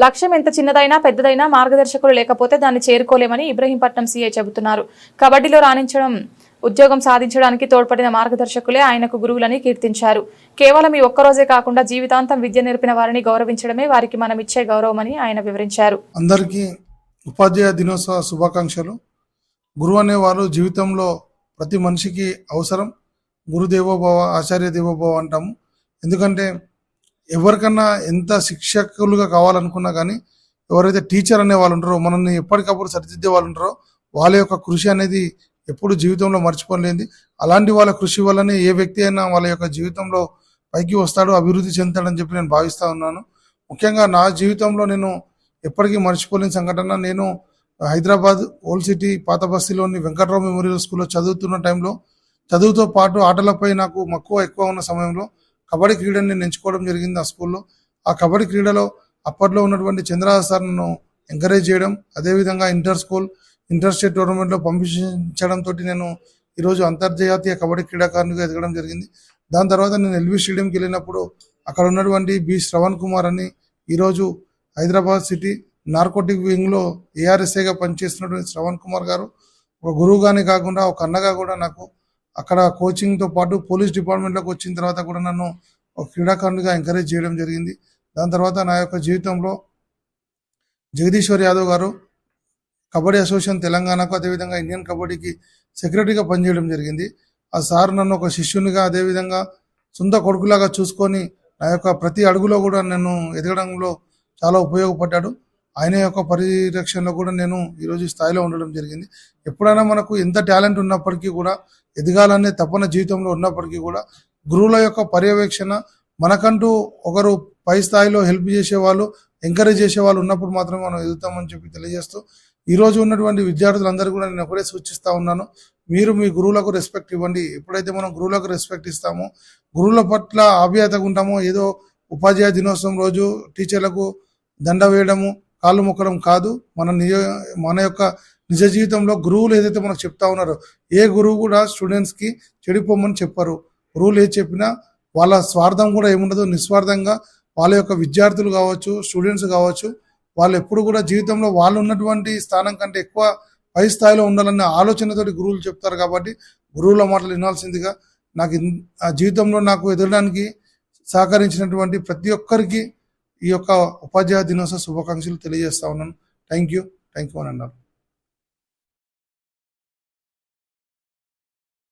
లక్ష్యం ఎంత చిన్నదైనా పెద్దదైనా మార్గదర్శకులు లేకపోతే దాన్ని చేరుకోలేమని ఇబ్రహీంపట్నం సీఐ చెబుతున్నారు. కబడ్డీలో రాణించడం, ఉద్యోగం సాధించడానికి తోడ్పడిన మార్గదర్శకులే ఆయనకు గురువులని కీర్తించారు. కేవలం ఈ ఒక్కరోజే కాకుండా జీవితాంతం విద్య నేర్పిన వారిని గౌరవించడమే వారికి మనం ఇచ్చే గౌరవమని ఆయన వివరించారు. అందరికీ ఉపాధ్యాయ దినోత్సవ శుభాకాంక్షలు. గురువు అనేవారు జీవితంలో ప్రతి మనిషికి అవసరం. గురుదేవోభవ, ఆచార్య దేవోభవ అంటాము. ఎందుకంటే ఎవరికన్నా ఎంత శిక్షకులుగా కావాలనుకున్నా కానీ ఎవరైతే టీచర్ అనే వాళ్ళు ఉంటారో, మనల్ని ఎప్పటికప్పుడు సరిదిద్దే వాళ్ళు ఉంటారో, వాళ్ళ యొక్క కృషి అనేది ఎప్పుడు జీవితంలో మర్చిపోలేంది. అలాంటి వాళ్ళ కృషి వల్లనే ఏ వ్యక్తి అయినా వాళ్ళ యొక్క జీవితంలో పైకి వస్తాడు, అభివృద్ధి చెందుతాడని చెప్పి నేను భావిస్తూ ఉన్నాను. ముఖ్యంగా నా జీవితంలో నేను ఎప్పటికీ మర్చిపోలేని సంఘటన, నేను హైదరాబాద్ ఓల్డ్ సిటీ పాత బస్తీలోని వెంకట్రావు మెమోరియల్ స్కూల్లో చదువుతున్న టైంలో, చదువుతో పాటు ఆటలపై నాకు మక్కువ ఎక్కువ ఉన్న సమయంలో కబడ్డీ క్రీడని నేను ఎంచుకోవడం జరిగింది. ఆ స్కూల్లో ఆ కబడ్డీ క్రీడలో అప్పట్లో ఉన్నటువంటి చంద్రహాస్ సార్ నన్ను ఎంకరేజ్ చేయడం, అదేవిధంగా ఇంటర్ స్టేట్ టోర్నమెంట్లో పంపించడంతో నేను ఈరోజు అంతర్జాతీయ కబడ్డీ క్రీడాకారునిగా ఎదగడం జరిగింది. దాని తర్వాత నేను ఎల్బీ స్టేడియంకి వెళ్ళినప్పుడు అక్కడ ఉన్నటువంటి బి శ్రవణ్ కుమార్ అని ఈరోజు హైదరాబాద్ సిటీ నార్కోటిక్ వింగ్లో ఏఆర్ఎస్ఏగా పనిచేస్తున్నటువంటి శ్రవణ్ కుమార్ గారు ఒక గురువుగానే కాకుండా ఒక అన్నగా కూడా నాకు అక్కడ కోచింగ్తో పాటు పోలీస్ డిపార్ట్మెంట్లోకి వచ్చిన తర్వాత కూడా నన్ను ఒక క్రీడాకారునిగా ఎంకరేజ్ చేయడం జరిగింది. దాని తర్వాత నా యొక్క జీవితంలో జగదీశ్వర్ యాదవ్ గారు కబడ్డీ అసోసియేషన్ తెలంగాణకు, అదేవిధంగా ఇండియన్ కబడ్డీకి సెక్రటరీగా పనిచేయడం జరిగింది. ఆ సార్ నన్ను ఒక శిష్యునిగా, అదేవిధంగా సొంత కొడుకులాగా చూసుకొని నా యొక్క ప్రతి అడుగులో కూడా నన్ను ఎదగడంలో చాలా ఉపయోగపడ్డాడు. ఆయన యొక్క పరిరక్షణలో కూడా నేను ఈరోజు స్థాయిలో ఉండడం జరిగింది. ఎప్పుడైనా మనకు ఎంత టాలెంట్ ఉన్నప్పటికీ కూడా, ఎదగాలనే తపన జీవితంలో ఉన్నప్పటికీ కూడా గురువుల యొక్క పర్యవేక్షణ, మనకంటూ ఒకరు పై స్థాయిలో హెల్ప్ చేసేవాళ్ళు, ఎంకరేజ్ చేసేవాళ్ళు ఉన్నప్పుడు మాత్రమే మనం ఎదుగుతామని చెప్పి తెలియజేస్తూ, ఈరోజు ఉన్నటువంటి విద్యార్థులందరూ కూడా నేను ఒకటే సూచిస్తూ ఉన్నాను, మీరు మీ గురువులకు రెస్పెక్ట్ ఇవ్వండి. ఎప్పుడైతే మనం గురువులకు రెస్పెక్ట్ ఇస్తామో, గురువుల పట్ల ఆప్యాయతగా ఉంటామో, ఏదో ఉపాధ్యాయ దినోత్సవం రోజు టీచర్లకు దండ వేయడము, కాళ్ళు మొక్కడం కాదు. మన యొక్క నిజ జీవితంలో గురువులు ఏదైతే మనకు చెప్తా ఉన్నారో, ఏ గురువు కూడా స్టూడెంట్స్కి చెడిపోమని చెప్పరు. గురువులు ఏది చెప్పినా వాళ్ళ స్వార్థం కూడా ఏముండదు, నిస్వార్థంగా వాళ్ళ యొక్క విద్యార్థులు కావచ్చు, స్టూడెంట్స్ కావచ్చు, వాళ్ళు ఎప్పుడు కూడా జీవితంలో వాళ్ళు ఉన్నటువంటి స్థానం కంటే ఎక్కువ పై స్థాయిలో ఉండాలన్న ఆలోచనతోటి గురువులు చెప్తారు. కాబట్టి గురువుల మాటలు వినాల్సిందిగా నాకు ఆ జీవితంలో నాకు ఎదగడానికి సహకరించినటువంటి ప్రతి ఒక్కరికి ఈ యొక్క ఉపాధ్యాయ దినోత్సవ శుభాకాంక్షలు తెలియజేస్తా ఉన్నాను. థ్యాంక్ యూ అని అన్నారు.